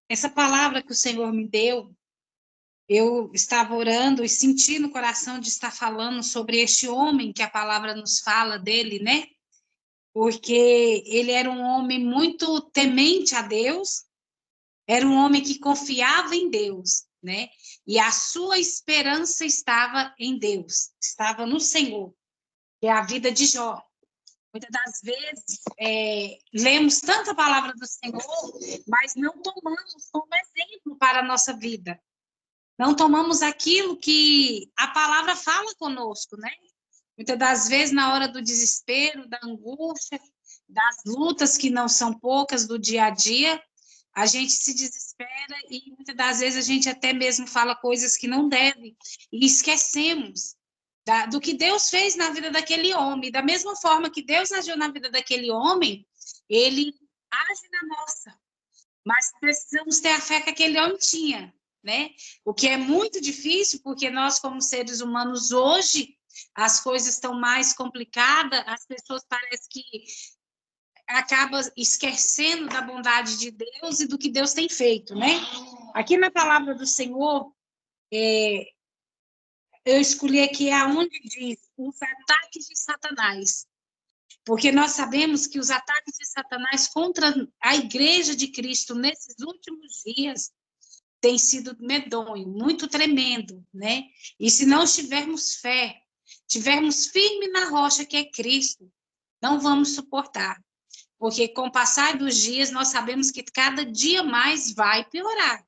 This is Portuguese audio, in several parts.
essa palavra que o Senhor me deu, eu estava orando e senti no coração de estar falando sobre este homem que a palavra nos fala dele, né? Porque ele era um homem muito temente a Deus, era um homem que confiava em Deus, né? E a sua esperança estava em Deus, estava no Senhor, que é a vida de Jó. Muitas das vezes, lemos tanta palavra do Senhor, mas não tomamos como exemplo para a nossa vida. Não tomamos aquilo que a palavra fala conosco, né? Muitas das vezes, na hora do desespero, da angústia, das lutas que não são poucas do dia a dia, a gente se desespera e muitas das vezes a gente até mesmo fala coisas que não deve e esquecemos do que Deus fez na vida daquele homem. Da mesma forma que Deus agiu na vida daquele homem, ele age na nossa. Mas precisamos ter a fé que aquele homem tinha, né? O que é muito difícil, porque nós, como seres humanos, hoje, as coisas estão mais complicadas, as pessoas parecem que acabam esquecendo da bondade de Deus e do que Deus tem feito, né? Aqui na palavra do Senhor, eu escolhi aqui aonde diz os ataques de Satanás. Porque nós sabemos que os ataques de Satanás contra a igreja de Cristo nesses últimos dias tem sido medonho, muito tremendo, né? E se não tivermos fé, tivermos firme na rocha que é Cristo, não vamos suportar. Porque com o passar dos dias, nós sabemos que cada dia mais vai piorar.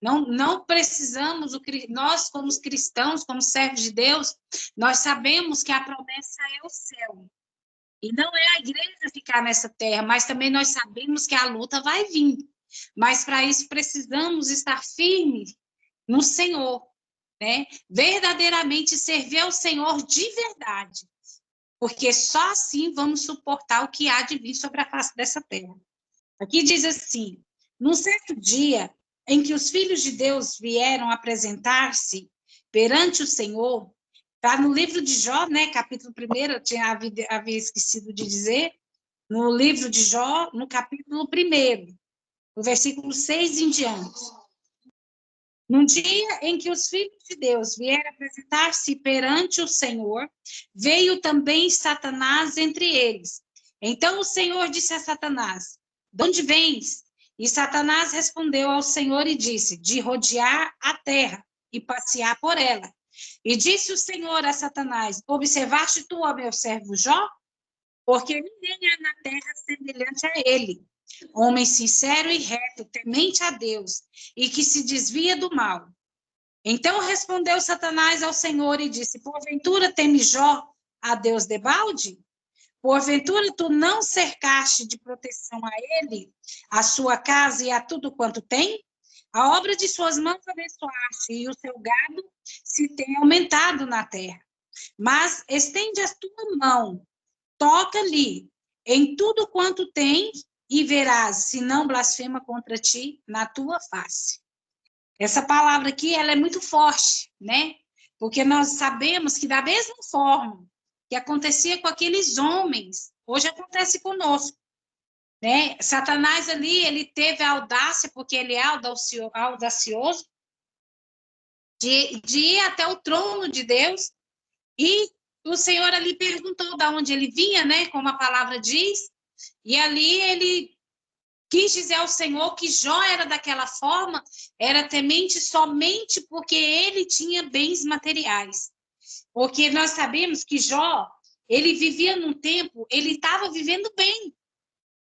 Não precisamos, nós como cristãos, como servos de Deus, nós sabemos que a promessa é o céu. E não é a igreja ficar nessa terra, mas também nós sabemos que a luta vai vir. Mas para isso precisamos estar firmes no Senhor, né? Verdadeiramente servir ao Senhor de verdade. Porque só assim vamos suportar o que há de vir sobre a face dessa terra. Aqui diz assim: num certo dia em que os filhos de Deus vieram apresentar-se perante o Senhor, está no livro de Jó, né, capítulo 1, eu havia esquecido de dizer, no livro de Jó, no capítulo 1, no versículo 6 em diante. Num dia em que os filhos de Deus vieram apresentar-se perante o Senhor, veio também Satanás entre eles. Então o Senhor disse a Satanás: de onde vens? E Satanás respondeu ao Senhor e disse: de rodear a terra e passear por ela. E disse o Senhor a Satanás: observaste tu, ó meu servo Jó? Porque ninguém há na terra semelhante a ele, homem sincero e reto, temente a Deus, e que se desvia do mal. Então respondeu Satanás ao Senhor e disse: porventura teme Jó a Deus debalde? Porventura tu não cercaste de proteção a ele, a sua casa e a tudo quanto tem? A obra de suas mãos abençoaste, e o seu gado se tem aumentado na terra. Mas estende a tua mão, toca-lhe em tudo quanto tem, e verás se não blasfema contra ti na tua face. Essa palavra aqui, ela é muito forte, né? Porque nós sabemos que da mesma forma que acontecia com aqueles homens, hoje acontece conosco, né? Satanás ali, ele teve a audácia, porque ele é audacioso, de ir até o trono de Deus, e o Senhor ali perguntou de onde ele vinha, né? Como a palavra diz, e ali ele quis dizer ao Senhor que Jó era daquela forma, era temente somente porque ele tinha bens materiais. Porque nós sabemos que Jó, ele vivia num tempo, ele estava vivendo bem.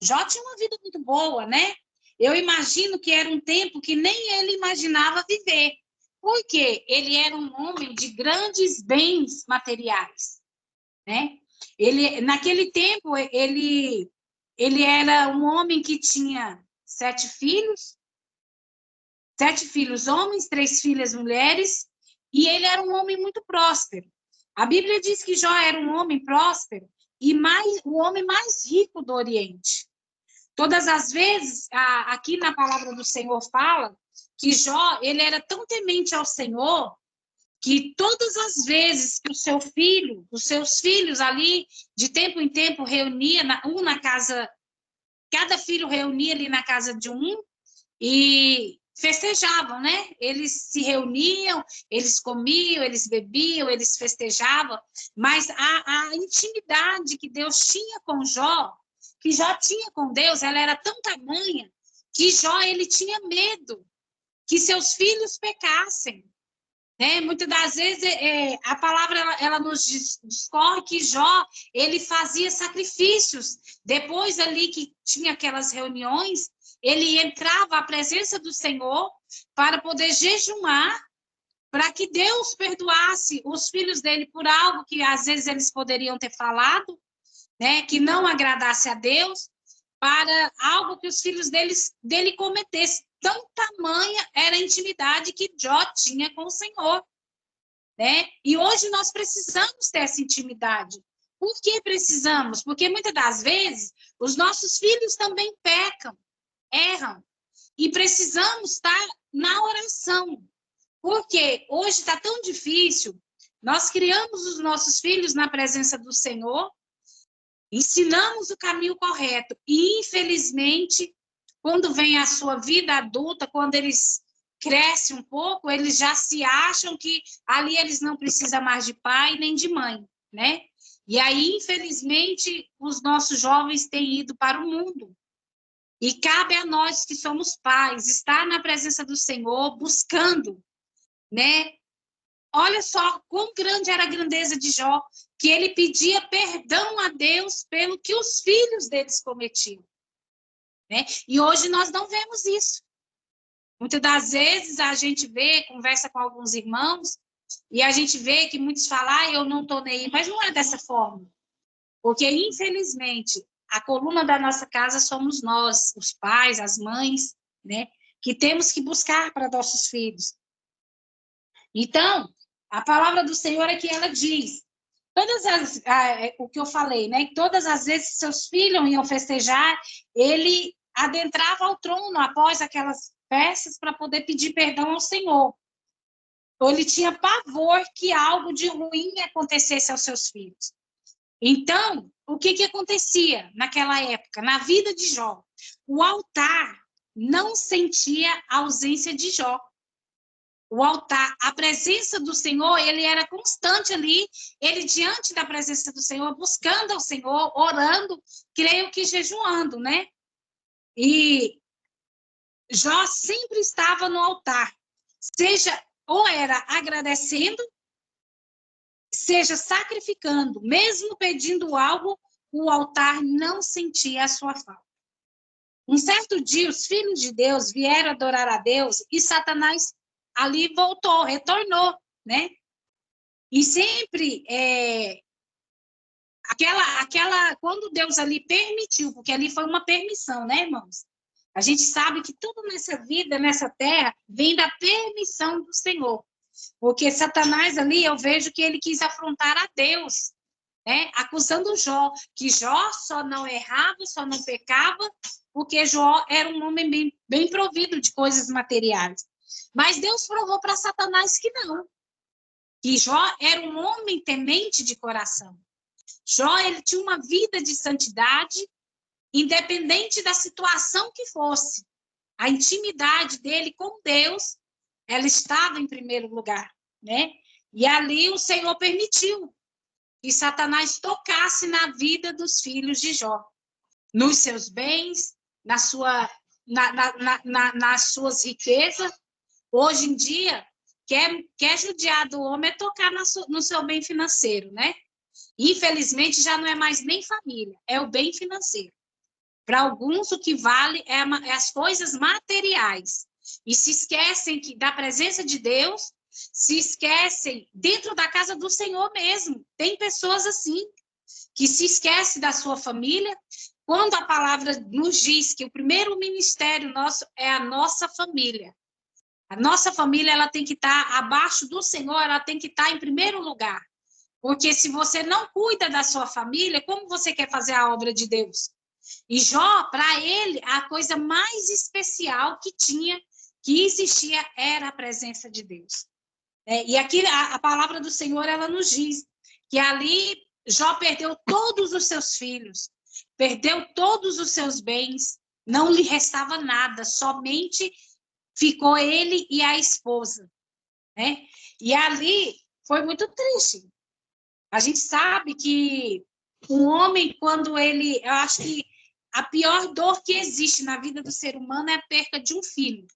Jó tinha uma vida muito boa, né? Eu imagino que era um tempo que nem ele imaginava viver. Porque ele era um homem de grandes bens materiais, né? Ele, naquele tempo, ele era um homem que tinha 7 filhos homens, 3 filhas mulheres, e ele era um homem muito próspero. A Bíblia diz que Jó era um homem próspero e o homem mais rico do Oriente. Todas as vezes, aqui na palavra do Senhor fala que Jó, ele era tão temente ao Senhor que todas as vezes que os seus filhos ali, de tempo em tempo, reunia, na casa, cada filho reunia ali na casa de um, e festejavam, né? Eles se reuniam, eles comiam, eles bebiam, eles festejavam, mas a intimidade que Deus tinha com Jó, que Jó tinha com Deus, ela era tão tamanha que Jó, ele tinha medo que seus filhos pecassem. Né? Muitas das vezes a palavra ela nos discorre que Jó ele fazia sacrifícios. Depois ali que tinha aquelas reuniões, ele entrava à presença do Senhor para poder jejuar, para que Deus perdoasse os filhos dele por algo que às vezes eles poderiam ter falado, né? Que não agradasse a Deus, para algo que os filhos dele cometessem. Tão tamanha era a intimidade que Jó tinha com o Senhor. Né? E hoje nós precisamos ter essa intimidade. Por que precisamos? Porque muitas das vezes os nossos filhos também pecam, erram. E precisamos estar na oração. Porque hoje está tão difícil. Nós criamos os nossos filhos na presença do Senhor, ensinamos o caminho correto. E, infelizmente, quando vem a sua vida adulta, quando eles crescem um pouco, eles já se acham que ali eles não precisam mais de pai nem de mãe, né? E aí, infelizmente, os nossos jovens têm ido para o mundo. E cabe a nós que somos pais estar na presença do Senhor, buscando, né? Olha só quão grande era a grandeza de Jó, que ele pedia perdão a Deus pelo que os filhos deles cometiam. Né? E hoje nós não vemos isso. Muitas das vezes a gente vê, conversa com alguns irmãos, e a gente vê que muitos falam, eu não estou nem aí, mas não é dessa forma. Porque, infelizmente, a coluna da nossa casa somos nós, os pais, as mães, né? Que temos que buscar para nossos filhos. Então, a palavra do Senhor é que ela diz, o que eu falei, né? Todas as vezes que seus filhos iam festejar, ele adentrava ao trono após aquelas festas para poder pedir perdão ao Senhor. Ele tinha pavor que algo de ruim acontecesse aos seus filhos. Então, o que acontecia naquela época, na vida de Jó? O altar não sentia a ausência de Jó. O altar, a presença do Senhor, ele era constante ali, ele diante da presença do Senhor, buscando ao Senhor, orando, creio que jejuando, né? E Jó sempre estava no altar, seja ou era agradecendo, seja sacrificando, mesmo pedindo algo, o altar não sentia a sua falta. Um certo dia, os filhos de Deus vieram adorar a Deus e Satanás ali voltou, retornou, né? E sempre quando Deus ali permitiu, porque ali foi uma permissão, né, irmãos? A gente sabe que tudo nessa vida, nessa terra, vem da permissão do Senhor. Porque Satanás ali, eu vejo que ele quis afrontar a Deus, né? Acusando Jó, que Jó só não errava, só não pecava, porque Jó era um homem bem provido de coisas materiais. Mas Deus provou para Satanás que não. Que Jó era um homem temente de coração. Jó, ele tinha uma vida de santidade, independente da situação que fosse. A intimidade dele com Deus, ela estava em primeiro lugar, né? E ali o Senhor permitiu que Satanás tocasse na vida dos filhos de Jó, nos seus bens, nas suas riquezas. Hoje em dia, quer judiar do homem é tocar no seu bem financeiro, né? Infelizmente, já não é mais nem família, é o bem financeiro. Para alguns, o que vale é as coisas materiais. E se esquecem da presença de Deus, se esquecem dentro da casa do Senhor mesmo. Tem pessoas assim, que se esquecem da sua família, quando a palavra nos diz que o primeiro ministério nosso é a nossa família. A nossa família ela tem que estar abaixo do Senhor, ela tem que estar em primeiro lugar. Porque se você não cuida da sua família, como você quer fazer a obra de Deus? E Jó, para ele, a coisa mais especial que existia, era a presença de Deus. E aqui a palavra do Senhor, ela nos diz que ali Jó perdeu todos os seus filhos, perdeu todos os seus bens, Não lhe restava nada, somente ficou ele e a esposa, né? E ali foi muito triste. A gente sabe que um homem, quando ele... Eu acho que a pior dor que existe na vida do ser humano é a perca de um filho.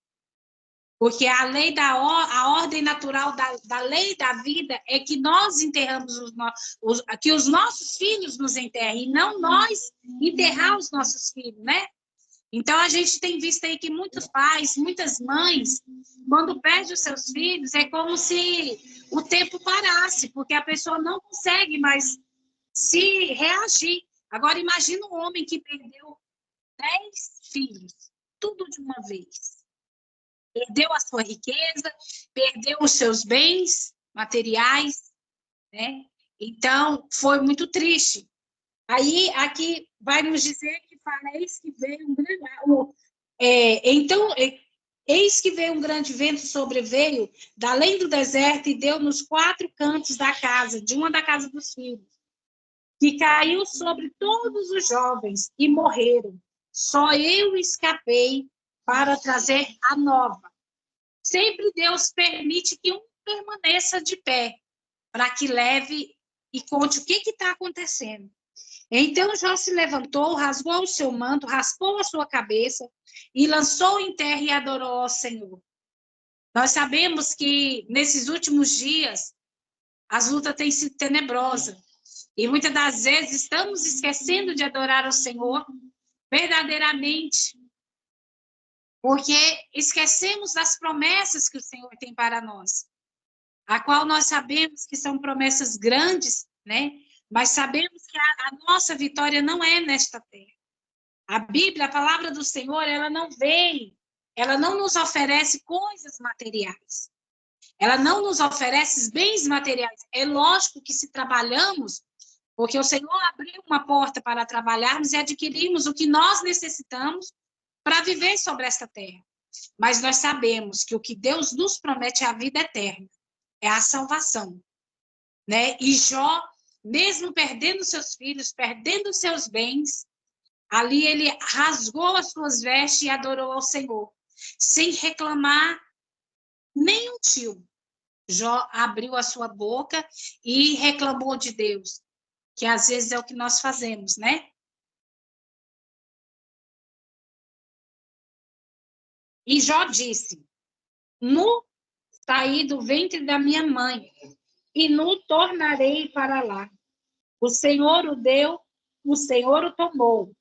Porque a lei a ordem natural da lei da vida é que nós enterramos que os nossos filhos nos enterrem, e não nós enterrar os nossos filhos, né? Então, a gente tem visto aí que muitos pais, muitas mães, quando perdem os seus filhos, é como se o tempo parasse, porque a pessoa não consegue mais se reagir. Agora, imagina um homem que perdeu 10 filhos, tudo de uma vez. Perdeu a sua riqueza, perdeu os seus bens materiais, né? Então, foi muito triste. Aí, aqui vai nos dizer que eis que veio um grande... eis que veio um grande vento, sobreveio da além do deserto e deu nos 4 cantos da casa, de uma da casa dos filhos, que caiu sobre todos os jovens e morreram. Só eu escapei para trazer a nova. Sempre Deus permite que um permaneça de pé, para que leve e conte o que está acontecendo. Então Jó se levantou, rasgou o seu manto, raspou a sua cabeça e lançou em terra e adorou ao Senhor. Nós sabemos que nesses últimos dias as lutas têm sido tenebrosas e muitas das vezes estamos esquecendo de adorar ao Senhor verdadeiramente, porque esquecemos das promessas que o Senhor tem para nós, a qual nós sabemos que são promessas grandes, né? Mas sabemos que a nossa vitória não é nesta terra. A Bíblia, a palavra do Senhor, ela não nos oferece coisas materiais. Ela não nos oferece bens materiais. É lógico que se trabalhamos, porque o Senhor abriu uma porta para trabalharmos e adquirirmos o que nós necessitamos para viver sobre esta terra. Mas nós sabemos que o que Deus nos promete é a vida eterna, é a salvação, né? E Jó, mesmo perdendo seus filhos, perdendo seus bens, ali ele rasgou as suas vestes e adorou ao Senhor, sem reclamar nem um tio. Jó abriu a sua boca e reclamou de Deus, que às vezes é o que nós fazemos, né? E Jó disse: nu saí do ventre da minha mãe, e nu tornarei para lá. O Senhor o deu, o Senhor o tomou.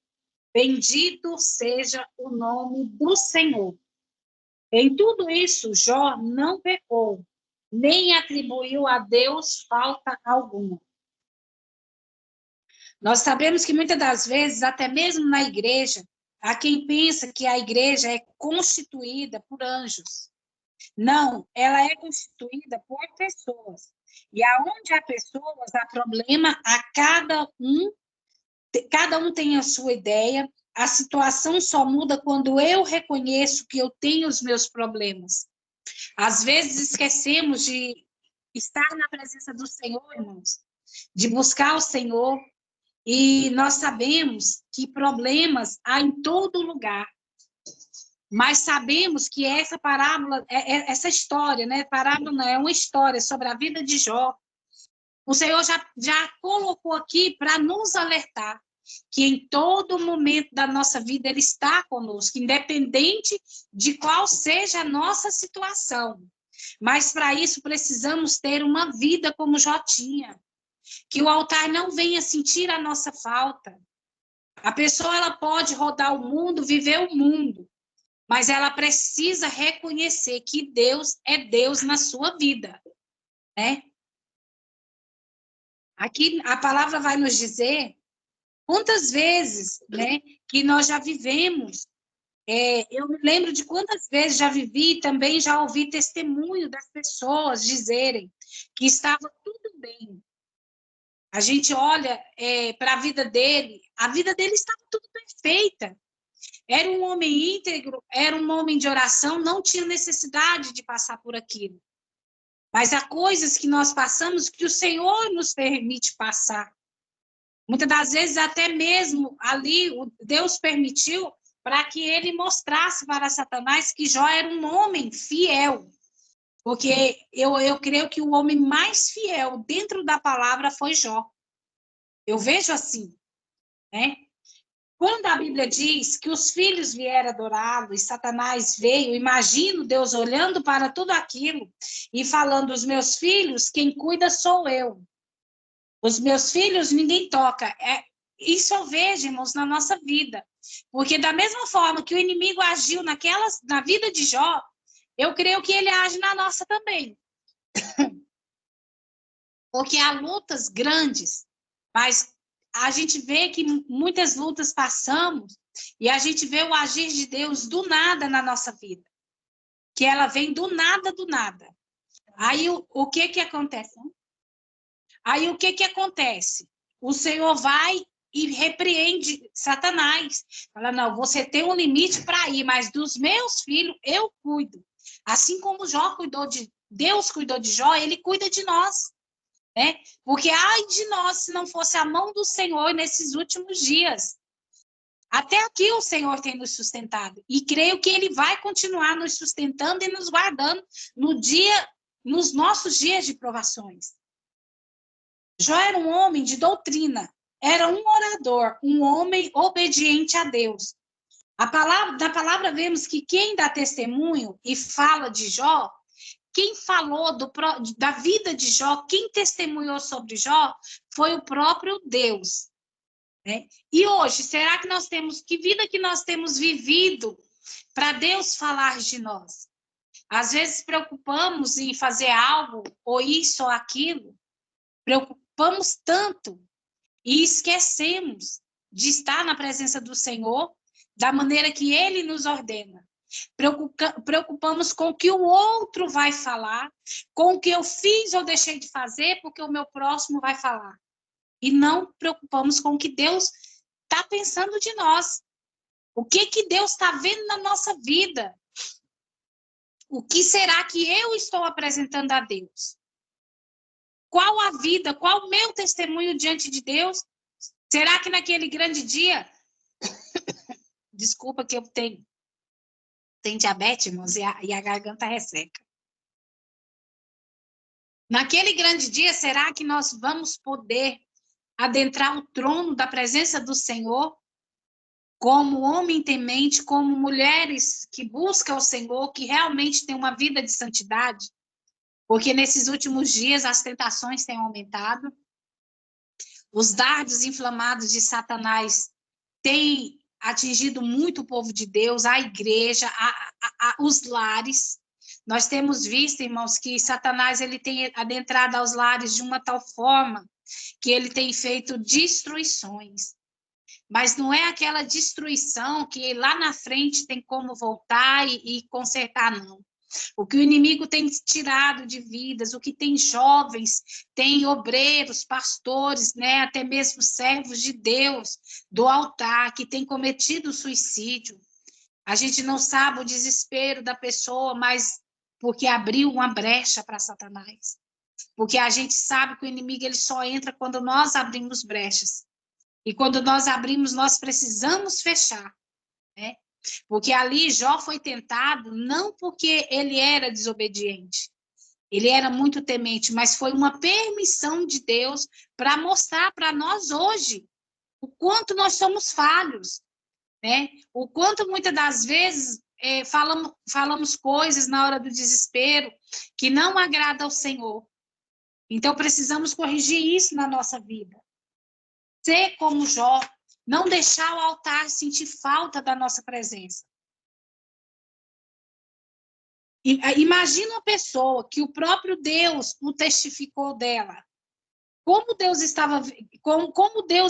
Bendito seja o nome do Senhor. Em tudo isso, Jó não pecou, nem atribuiu a Deus falta alguma. Nós sabemos que muitas das vezes, até mesmo na igreja, há quem pensa que a igreja é constituída por anjos. Não, ela é constituída por pessoas. E aonde há pessoas, há problema, cada um tem a sua ideia, a situação só muda quando eu reconheço que eu tenho os meus problemas. Às vezes esquecemos de estar na presença do Senhor, irmãos, de buscar o Senhor, e nós sabemos que problemas há em todo lugar. Mas sabemos que essa parábola, essa história, né? Parábola não, é uma história sobre a vida de Jó. O Senhor já colocou aqui para nos alertar que em todo momento da nossa vida Ele está conosco, independente de qual seja a nossa situação. Mas para isso precisamos ter uma vida como Jó tinha, que o altar não venha sentir a nossa falta. A pessoa ela pode rodar o mundo, viver o mundo, mas ela precisa reconhecer que Deus é Deus na sua vida, né? Aqui a palavra vai nos dizer quantas vezes, né, que nós já vivemos. Eu me lembro de quantas vezes já vivi, também já ouvi testemunho das pessoas dizerem que estava tudo bem. A gente olha para a vida dele estava tudo perfeita. Era um homem íntegro, era um homem de oração, não tinha necessidade de passar por aquilo. Mas há coisas que nós passamos que o Senhor nos permite passar. Muitas das vezes, até mesmo ali, Deus permitiu para que ele mostrasse para Satanás que Jó era um homem fiel. Porque eu creio que o homem mais fiel dentro da palavra foi Jó. Eu vejo assim, né? Quando a Bíblia diz que os filhos vieram adorá-lo e Satanás veio, imagino Deus olhando para tudo aquilo e falando: os meus filhos, quem cuida sou eu. Os meus filhos, ninguém toca. Isso eu vejo, irmãos, na nossa vida. Porque da mesma forma que o inimigo agiu na vida de Jó, eu creio que ele age na nossa também. Porque há lutas grandes, mas a gente vê que muitas lutas passamos e a gente vê o agir de Deus do nada na nossa vida. Que ela vem do nada, do nada. Aí o que acontece? Aí o que acontece? O Senhor vai e repreende Satanás. Fala, não, você tem um limite para ir, mas dos meus filhos eu cuido. Assim como Deus cuidou de Jó, ele cuida de nós. Né? Porque ai de nós se não fosse a mão do Senhor nesses últimos dias. Até aqui o Senhor tem nos sustentado. E creio que ele vai continuar nos sustentando e nos guardando nos nossos dias de provações. Jó era um homem de doutrina, era um orador, um homem obediente a Deus. Da palavra vemos que quem dá testemunho e fala de Jó, quem falou da vida de Jó, quem testemunhou sobre Jó, foi o próprio Deus. Né? E hoje, será que que vida que nós temos vivido para Deus falar de nós? Às vezes preocupamos em fazer algo, ou isso ou aquilo, preocupamos tanto e esquecemos de estar na presença do Senhor da maneira que Ele nos ordena. Preocupamos com o que o outro vai falar, com o que eu fiz ou deixei de fazer, porque o meu próximo vai falar. E não preocupamos com o que Deus está pensando de nós. O que Deus está vendo na nossa vida? O que será que eu estou apresentando a Deus? Qual a vida, qual o meu testemunho diante de Deus? Será que naquele grande dia... Desculpa que eu tenho diabetes, irmãos, e a garganta resseca. Naquele grande dia, será que nós vamos poder adentrar o trono da presença do Senhor como homem temente, como mulheres que buscam o Senhor, que realmente têm uma vida de santidade? Porque nesses últimos dias as tentações têm aumentado, os dardos inflamados de Satanás têm atingido muito o povo de Deus, a igreja, os lares. Nós temos visto, irmãos, que Satanás ele tem adentrado aos lares de uma tal forma que ele tem feito destruições. Mas não é aquela destruição que lá na frente tem como voltar e consertar, não. O que o inimigo tem tirado de vidas, o que tem jovens, tem obreiros, pastores, né, até mesmo servos de Deus do altar, que tem cometido suicídio. A gente não sabe o desespero da pessoa, mas porque abriu uma brecha para Satanás. Porque a gente sabe que o inimigo ele só entra quando nós abrimos brechas. E quando nós abrimos, nós precisamos fechar, né? Porque ali Jó foi tentado não porque ele era desobediente, ele era muito temente, mas foi uma permissão de Deus para mostrar para nós hoje o quanto nós somos falhos, né? O quanto muitas das vezes falamos coisas na hora do desespero que não agrada ao Senhor. Então precisamos corrigir isso na nossa vida. Ser como Jó, não deixar o altar sentir falta da nossa presença. Imagina uma pessoa que o próprio Deus o testificou dela. Como Deus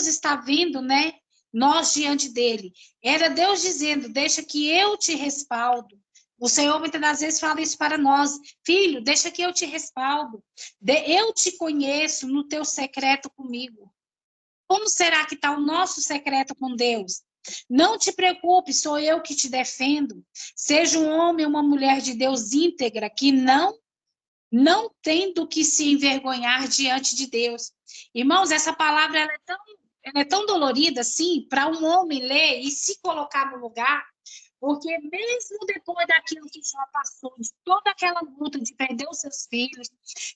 está vendo, né? Nós diante dele. Era Deus dizendo, deixa que eu te respaldo. O Senhor muitas das vezes fala isso para nós. Filho, deixa que eu te respaldo. Eu te conheço no teu secreto comigo. Como será que está o nosso secreto com Deus? Não te preocupe, sou eu que te defendo. Seja um homem ou uma mulher de Deus íntegra, que não tem do que se envergonhar diante de Deus. Irmãos, essa palavra ela é ela é tão dolorida assim para um homem ler e se colocar no lugar, porque mesmo depois daquilo que Jó passou, de toda aquela luta de perder os seus filhos,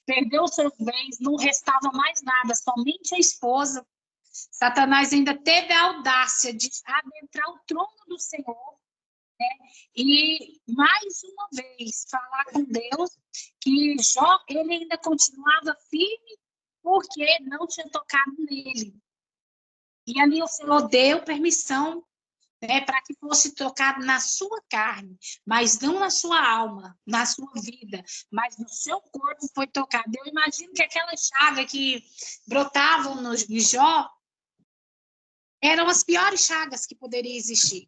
perder os seus bens, não restava mais nada, somente a esposa. Satanás ainda teve a audácia de adentrar o trono do Senhor e, mais uma vez, falar com Deus que Jó, ele ainda continuava firme porque não tinha tocado nele. E ali o Senhor deu permissão, né, para que fosse tocado na sua carne, mas não na sua alma, na sua vida, mas no seu corpo foi tocado. Eu imagino que aquelas chagas que brotavam no Jó eram as piores chagas que poderiam existir.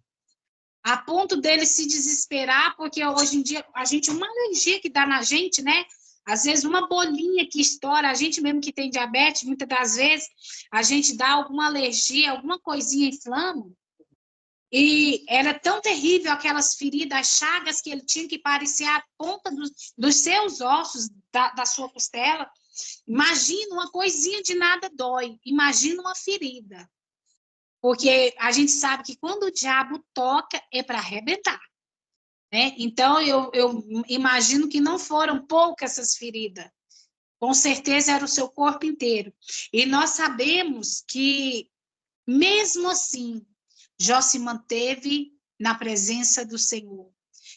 A ponto dele se desesperar, porque hoje em dia, uma alergia que dá na gente, né? Às vezes, uma bolinha que estoura, a gente mesmo que tem diabetes, muitas das vezes, a gente dá alguma alergia, alguma coisinha inflama, e era tão terrível aquelas feridas, as chagas que ele tinha, que parecia a ponta dos seus ossos, da sua costela. Imagina, uma coisinha de nada dói, imagina uma ferida. Porque a gente sabe que quando o diabo toca, é para arrebentar. Né? Então, eu imagino que não foram poucas essas feridas. Com certeza era o seu corpo inteiro. E nós sabemos que, mesmo assim, Jó se manteve na presença do Senhor.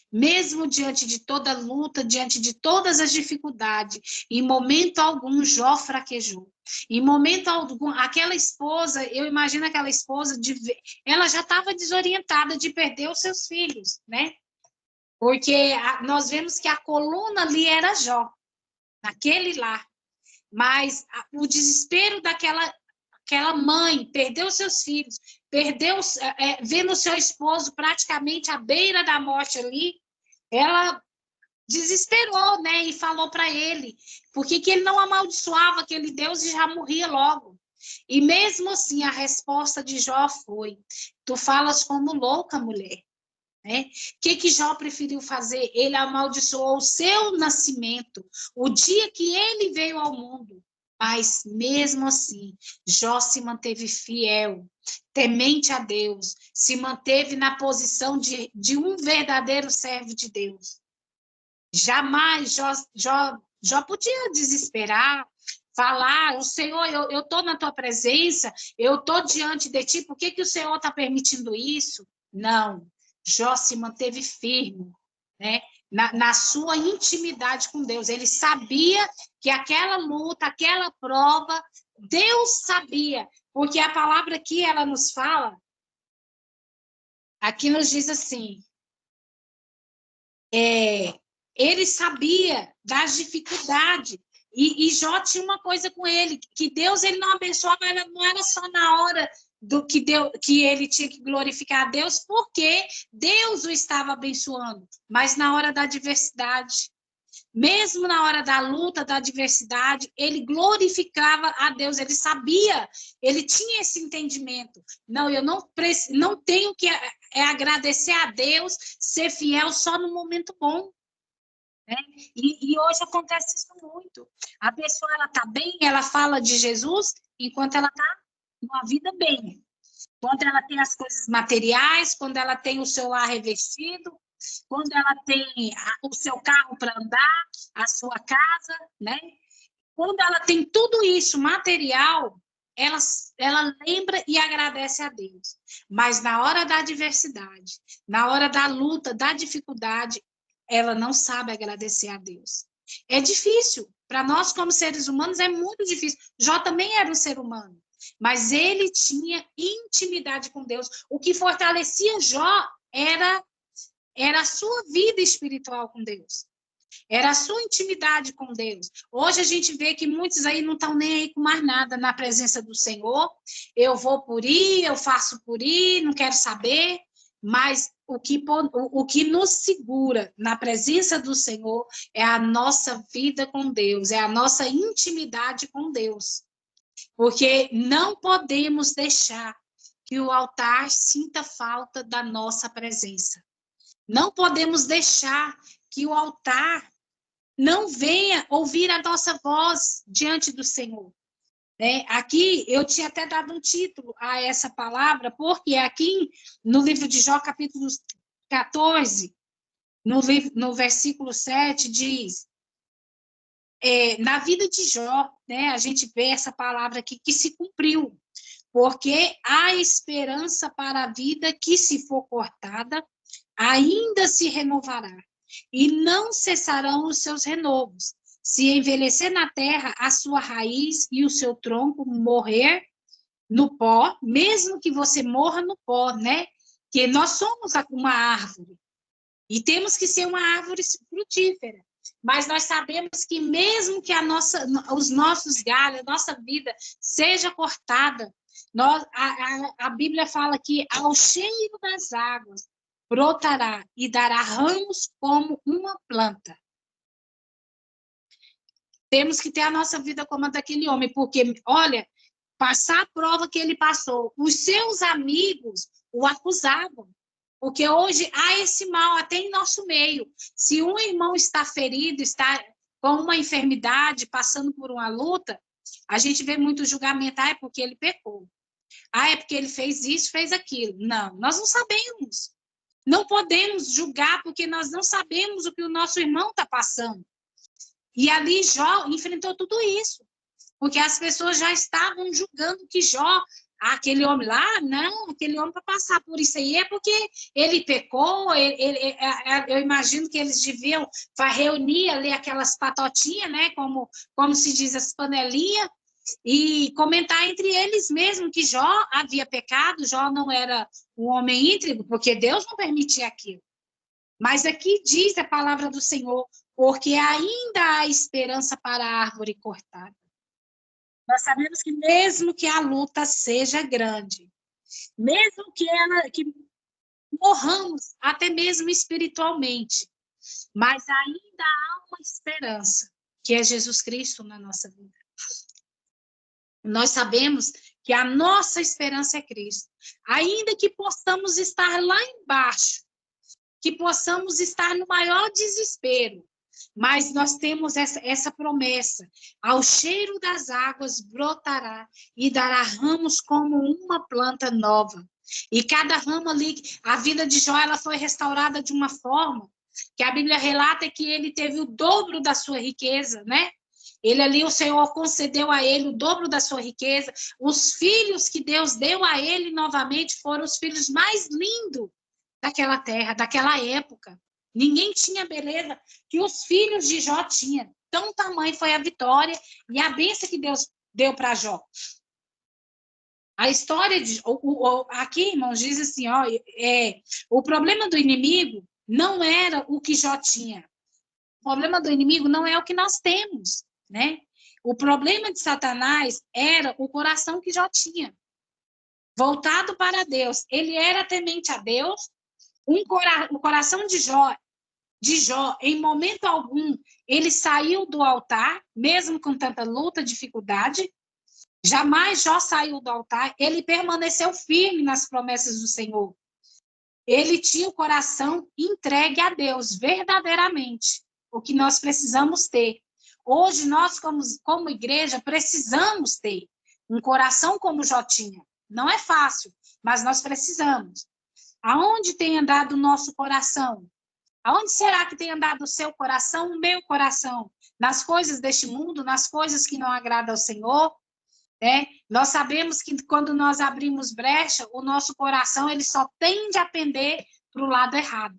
Mesmo diante de toda luta, diante de todas as dificuldades, em momento algum Jó fraquejou. Em momento algum, aquela esposa, eu imagino aquela esposa, ela já estava desorientada de perder os seus filhos, né? Porque nós vemos que a coluna ali era Jó, naquele lar. Mas o desespero daquela mãe, perdeu seus filhos, vendo seu esposo praticamente à beira da morte ali, ela desesperou, né? E falou para ele, por que ele não amaldiçoava aquele Deus e já morria logo. E mesmo assim, a resposta de Jó foi, tu falas como louca, mulher. Né? O que Jó preferiu fazer? Ele amaldiçoou o seu nascimento, o dia que ele veio ao mundo. Mas, mesmo assim, Jó se manteve fiel, temente a Deus, se manteve na posição de um verdadeiro servo de Deus. Jamais Jó podia desesperar, falar, o Senhor, eu estou na tua presença, eu estou diante de ti, por que o Senhor está permitindo isso? Não, Jó se manteve firme, né? Na sua intimidade com Deus. Ele sabia que aquela luta, aquela prova, Deus sabia, porque a palavra aqui, ela nos fala, aqui nos diz assim, ele sabia das dificuldades, e Jó tinha uma coisa com ele, que Deus ele não abençoava, não era só na hora que ele tinha que glorificar a Deus, porque Deus o estava abençoando, mas na hora da adversidade, mesmo na hora da luta, da adversidade, ele glorificava a Deus, ele sabia, ele tinha esse entendimento. Não, eu não tenho que agradecer a Deus, ser fiel só no momento bom. Né? E hoje acontece isso muito. A pessoa ela está bem, ela fala de Jesus enquanto ela está numa vida bem. Quando ela tem as coisas materiais, quando ela tem o seu lar revestido, quando ela tem o seu carro para andar, a sua casa, né? Quando ela tem tudo isso material, ela lembra e agradece a Deus. Mas na hora da adversidade, na hora da luta, da dificuldade, ela não sabe agradecer a Deus. É difícil. Para nós, como seres humanos, é muito difícil. Jó também era um ser humano, mas ele tinha intimidade com Deus. O que fortalecia Jó era a sua vida espiritual com Deus. Era a sua intimidade com Deus. Hoje a gente vê que muitos aí não estão nem aí com mais nada na presença do Senhor. Eu vou por ir, eu faço por ir, não quero saber. Mas o que nos segura na presença do Senhor é a nossa vida com Deus, é a nossa intimidade com Deus. Porque não podemos deixar que o altar sinta falta da nossa presença. Não podemos deixar que o altar não venha ouvir a nossa voz diante do Senhor. né? Aqui, eu tinha até dado um título a essa palavra, porque aqui no livro de Jó, capítulo 14, no versículo 7, diz, na vida de Jó, né, a gente vê essa palavra aqui que se cumpriu, porque há esperança para a vida que, se for cortada, ainda se renovará, e não cessarão os seus renovos. Se envelhecer na terra a sua raiz e o seu tronco morrer no pó, mesmo que você morra no pó, né? Que nós somos uma árvore, e temos que ser uma árvore frutífera. Mas nós sabemos que mesmo que os nossos galhos, a nossa vida seja cortada, a Bíblia fala que ao cheiro das águas brotará e dará ramos como uma planta. Temos que ter a nossa vida como a daquele homem, porque, olha, passar a prova que ele passou, os seus amigos o acusavam. Porque hoje há esse mal até em nosso meio. Se um irmão está ferido, está com uma enfermidade, passando por uma luta, a gente vê muito julgamento. É porque ele pecou. É porque ele fez isso, fez aquilo. Não, nós não sabemos. Não podemos julgar porque nós não sabemos o que o nosso irmão está passando. E ali Jó enfrentou tudo isso. Porque as pessoas já estavam julgando que Jó, aquele homem lá, não, aquele homem para passar por isso aí é porque ele pecou, eu imagino que eles deviam reunir ali aquelas patotinhas, né, como se diz, as panelinhas, e comentar entre eles mesmo que Jó havia pecado, Jó não era um homem íntegro, porque Deus não permitia aquilo. Mas aqui diz a palavra do Senhor, porque ainda há esperança para a árvore cortada. Nós sabemos que mesmo que a luta seja grande, mesmo que morramos até mesmo espiritualmente, mas ainda há uma esperança, que é Jesus Cristo na nossa vida. Nós sabemos que a nossa esperança é Cristo. Ainda que possamos estar lá embaixo, que possamos estar no maior desespero, mas nós temos essa promessa. Ao cheiro das águas brotará e dará ramos como uma planta nova. E cada ramo ali, a vida de Jó, ela foi restaurada de uma forma que a Bíblia relata que ele teve o dobro da sua riqueza, né? Ele ali, o Senhor concedeu a ele o dobro da sua riqueza. Os filhos que Deus deu a ele novamente foram os filhos mais lindos daquela terra, daquela época. Ninguém tinha beleza que os filhos de Jó tinham. Tão tamanho foi a vitória e a bênção que Deus deu para Jó. A história de aqui, irmãos, diz assim, ó, o problema do inimigo não era o que Jó tinha. O problema do inimigo não é o que nós temos, né? O problema de Satanás era o coração que Jó tinha, voltado para Deus. Ele era temente a Deus. O coração de Jó, em momento algum, ele saiu do altar, mesmo com tanta luta, dificuldade. Jamais Jó saiu do altar, ele permaneceu firme nas promessas do Senhor. Ele tinha o coração entregue a Deus, verdadeiramente, o que nós precisamos ter. Hoje, nós, como igreja, precisamos ter um coração como Jó tinha. Não é fácil, mas nós precisamos. Aonde tem andado o nosso coração? Aonde será que tem andado o seu coração, o meu coração? Nas coisas deste mundo, nas coisas que não agradam ao Senhor? Né? Nós sabemos que quando nós abrimos brecha, o nosso coração ele só tende a pender para o lado errado.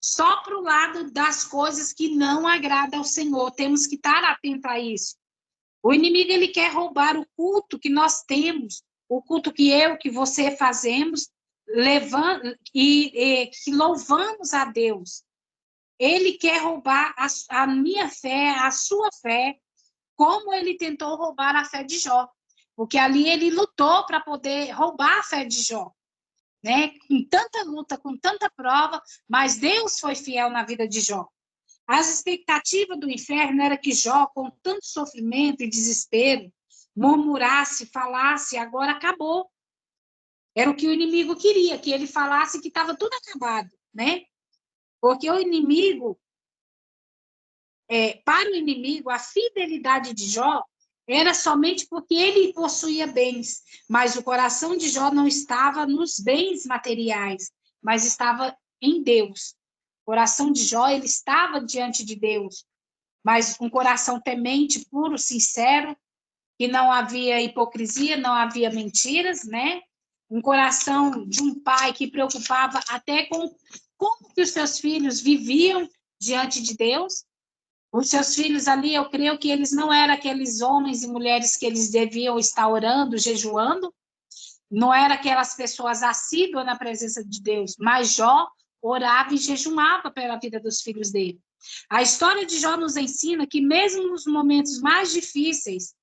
Só para o lado das coisas que não agradam ao Senhor. Temos que estar atentos a isso. O inimigo ele quer roubar o culto que nós temos, o culto que você fazemos, que louvamos a Deus. Ele quer roubar a minha fé, a sua fé, como ele tentou roubar a fé de Jó. Porque ali ele lutou para poder roubar a fé de Jó. Né? Com tanta luta, com tanta prova, mas Deus foi fiel na vida de Jó. As expectativas do inferno era que Jó, com tanto sofrimento e desespero, murmurasse, falasse, agora acabou. Era o que o inimigo queria, que ele falasse que estava tudo acabado, né? Porque o inimigo, para o inimigo, a fidelidade de Jó era somente porque ele possuía bens, mas o coração de Jó não estava nos bens materiais, mas estava em Deus. O coração de Jó, ele estava diante de Deus, mas um coração temente, puro, sincero, que não havia hipocrisia, não havia mentiras, né? Um coração de um pai que preocupava até com como que os seus filhos viviam diante de Deus. Os seus filhos ali, eu creio que eles não eram aqueles homens e mulheres que eles deviam estar orando, jejuando, não eram aquelas pessoas assíduas na presença de Deus, mas Jó orava e jejuava pela vida dos filhos dele. A história de Jó nos ensina que mesmo nos momentos mais difíceis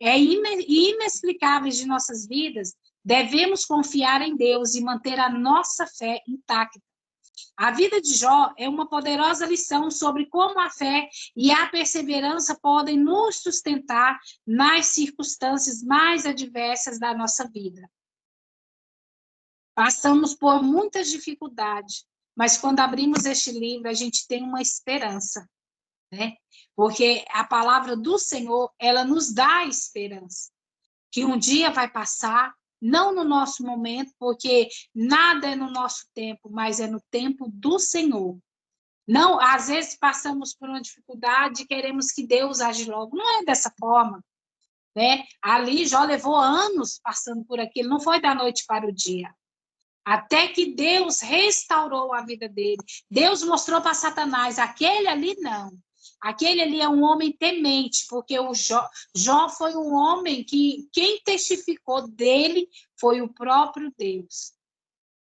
e inexplicáveis de nossas vidas, devemos confiar em Deus e manter a nossa fé intacta. A vida de Jó é uma poderosa lição sobre como a fé e a perseverança podem nos sustentar nas circunstâncias mais adversas da nossa vida. Passamos por muitas dificuldades, mas quando abrimos este livro, a gente tem uma esperança, né? Porque a palavra do Senhor, ela nos dá esperança, que um dia vai passar, não no nosso momento, porque nada é no nosso tempo, mas é no tempo do Senhor. Não, às vezes passamos por uma dificuldade e queremos que Deus age logo. Não é dessa forma, né? Ali Jó levou anos passando por aquilo, não foi da noite para o dia. Até que Deus restaurou a vida dele. Deus mostrou para Satanás, aquele ali não. Aquele ali é um homem temente, porque o Jó foi um homem que quem testificou dele foi o próprio Deus.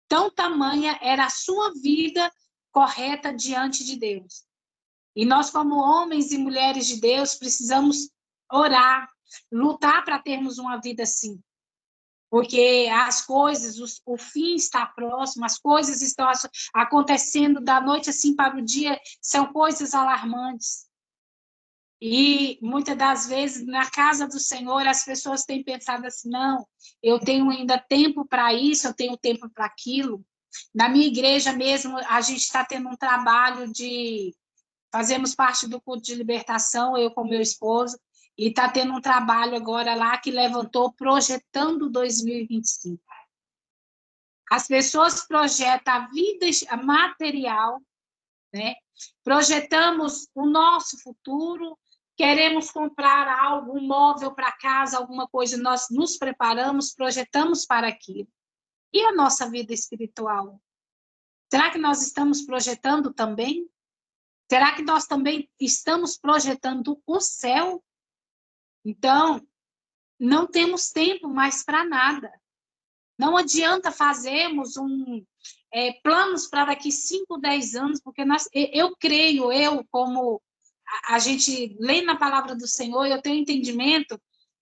Tão tamanha era a sua vida correta diante de Deus. E nós, como homens e mulheres de Deus, precisamos orar, lutar para termos uma vida assim. Porque as coisas, o fim está próximo, as coisas estão acontecendo da noite assim para o dia, são coisas alarmantes. E muitas das vezes, na casa do Senhor, as pessoas têm pensado assim, não, eu tenho ainda tempo para isso, eu tenho tempo para aquilo. Na minha igreja mesmo, a gente está tendo um trabalho de... Fazemos parte do culto de libertação, eu com meu esposo, e está tendo um trabalho agora lá que levantou Projetando 2025. As pessoas projetam a vida material, né? Projetamos o nosso futuro, queremos comprar algo, um móvel para casa, alguma coisa, nós nos preparamos, projetamos para aquilo. E a nossa vida espiritual? Será que nós estamos projetando também? Será que nós também estamos projetando o céu? Então, não temos tempo mais para nada. Não adianta fazermos planos para daqui 5, 10 anos, porque eu creio, como a gente lê na palavra do Senhor, eu tenho entendimento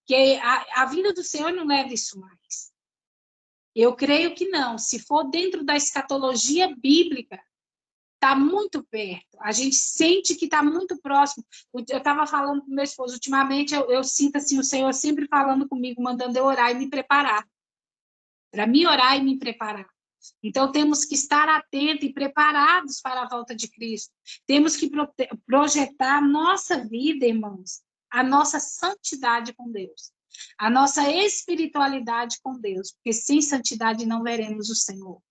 que a vinda do Senhor não leva isso mais. Eu creio que não. Se for dentro da escatologia bíblica, está muito perto. A gente sente que está muito próximo. Eu estava falando com meu esposo, ultimamente eu sinto assim, o Senhor sempre falando comigo, mandando eu orar e me preparar. Para mim orar e me preparar. Então, temos que estar atentos e preparados para a volta de Cristo. Temos que projetar a nossa vida, irmãos, a nossa santidade com Deus, a nossa espiritualidade com Deus, porque sem santidade não veremos o Senhor.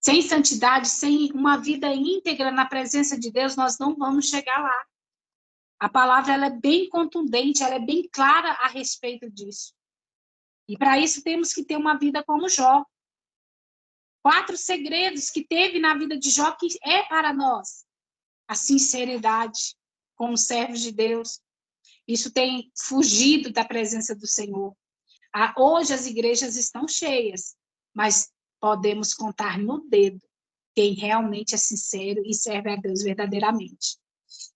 Sem santidade, sem uma vida íntegra na presença de Deus, nós não vamos chegar lá. A palavra ela é bem contundente, ela é bem clara a respeito disso. E para isso temos que ter uma vida como Jó. 4 segredos que teve na vida de Jó que é para nós. A sinceridade como servos de Deus. Isso tem fugido da presença do Senhor. Hoje as igrejas estão cheias, mas podemos contar no dedo quem realmente é sincero e serve a Deus verdadeiramente.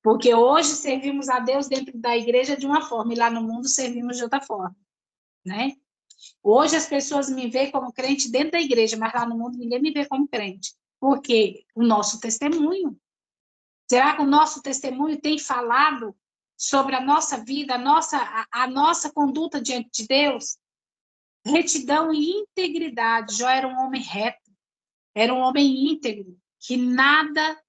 Porque hoje servimos a Deus dentro da igreja de uma forma, e lá no mundo servimos de outra forma, né? Hoje as pessoas me veem como crente dentro da igreja, mas lá no mundo ninguém me vê como crente. Porque o nosso testemunho. Será que o nosso testemunho tem falado sobre a nossa vida, a nossa conduta diante de Deus? Retidão e integridade. Jó era um homem reto, era um homem íntegro, que nada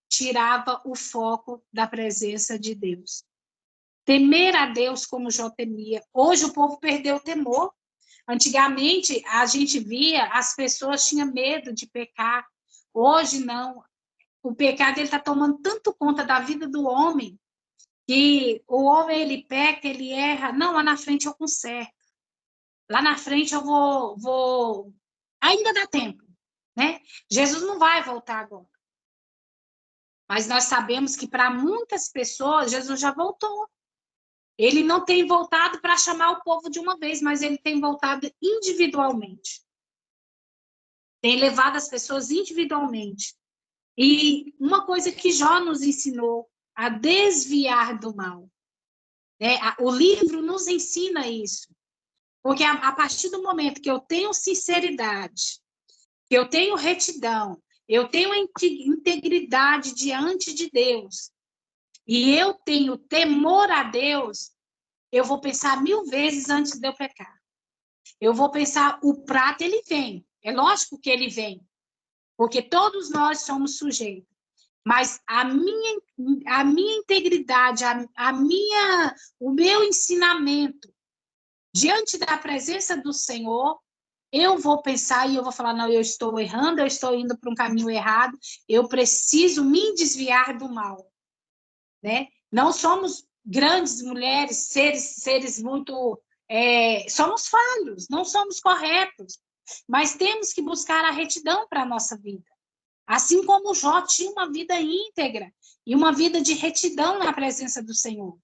tirava o foco da presença de Deus. temer a Deus como Jó temia. Hoje o povo perdeu o temor. Antigamente, a gente via, as pessoas tinham medo de pecar. Hoje, não. O pecado está tomando tanto conta da vida do homem, que o homem, ele peca, ele erra. Não, lá na frente eu conserto. Lá na frente eu vou... Ainda dá tempo, né? Jesus não vai voltar agora. Mas nós sabemos que para muitas pessoas, Jesus já voltou. Ele não tem voltado para chamar o povo de uma vez, mas ele tem voltado individualmente. Tem levado as pessoas individualmente. E uma coisa que Jó nos ensinou, a desviar do mal. Né? O livro nos ensina isso. Porque a partir do momento que eu tenho sinceridade, que eu tenho retidão, eu tenho integridade diante de Deus, e eu tenho temor a Deus, eu vou pensar 1000 vezes antes de eu pecar. Eu vou pensar, o prato, ele vem. É lógico que ele vem, porque todos nós somos sujeitos. Mas a minha integridade, o meu ensinamento diante da presença do Senhor, eu vou pensar e eu vou falar, não, eu estou errando, eu estou indo para um caminho errado, eu preciso me desviar do mal. Né? Não somos grandes mulheres, seres muito... somos falhos, não somos corretos, mas temos que buscar a retidão para a nossa vida. Assim como Jó tinha uma vida íntegra e uma vida de retidão na presença do Senhor.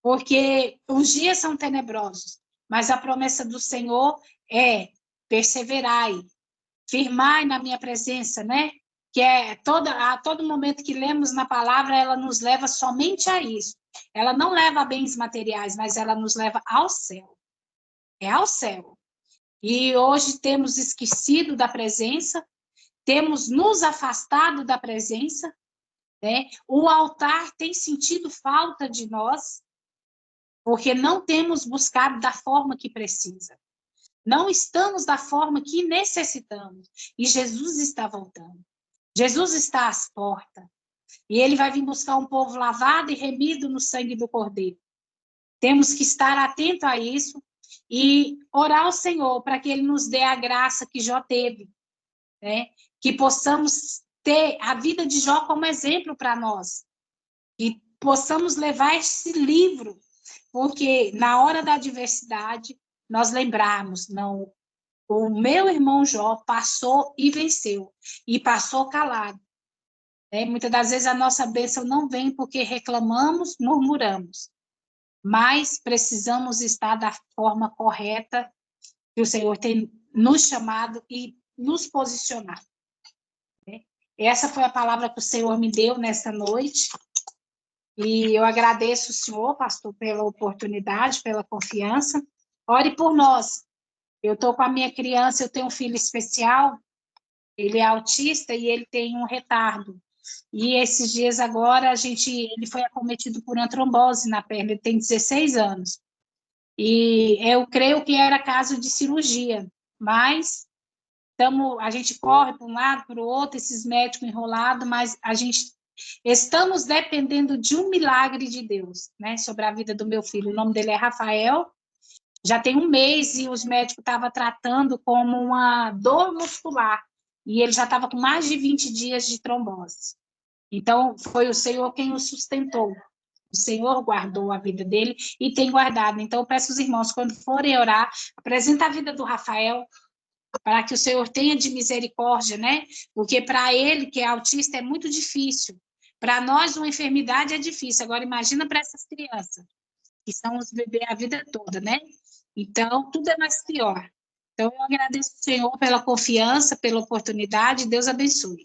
Porque os dias são tenebrosos, mas a promessa do Senhor é perseverai, firmai na minha presença, né? Que a todo momento que lemos na palavra, ela nos leva somente a isso. Ela não leva a bens materiais, mas ela nos leva ao céu. É ao céu. E hoje temos esquecido da presença, temos nos afastado da presença, né? O altar tem sentido falta de nós, porque não temos buscado da forma que precisa. Não estamos da forma que necessitamos. E Jesus está voltando. Jesus está às portas. E ele vai vir buscar um povo lavado e remido no sangue do Cordeiro. Temos que estar atento a isso e orar ao Senhor para que ele nos dê a graça que Jó teve, né? Que possamos ter a vida de Jó como exemplo para nós. E possamos levar esse livro, porque na hora da adversidade, nós lembrarmos, não, o meu irmão Jó passou e venceu, e passou calado. Muitas das vezes a nossa bênção não vem porque reclamamos, murmuramos, mas precisamos estar da forma correta que o Senhor tem nos chamado e nos posicionar. Essa foi a palavra que o Senhor me deu nesta noite, e eu agradeço o Senhor, pastor, pela oportunidade, pela confiança. Ore por nós. Eu estou com a minha criança, eu tenho um filho especial, ele é autista e ele tem um retardo. E esses dias agora, ele foi acometido por uma trombose na perna, ele tem 16 anos. E eu creio que era caso de cirurgia, mas a gente corre para um lado, para o outro, esses médicos enrolados, mas estamos dependendo de um milagre de Deus, né, sobre a vida do meu filho. O nome dele é Rafael, já tem 1 mês e os médicos estavam tratando como uma dor muscular, e ele já estava com mais de 20 dias de trombose. Então, foi o Senhor quem o sustentou. O Senhor guardou a vida dele e tem guardado. Então, eu peço aos irmãos, quando forem orar, apresenta a vida do Rafael, para que o Senhor tenha de misericórdia, né? Porque para ele, que é autista, é muito difícil. Para nós, uma enfermidade é difícil. Agora, imagina para essas crianças, que são os bebês a vida toda, né? Então, tudo é mais pior. Então, eu agradeço ao Senhor pela confiança, pela oportunidade. Deus abençoe.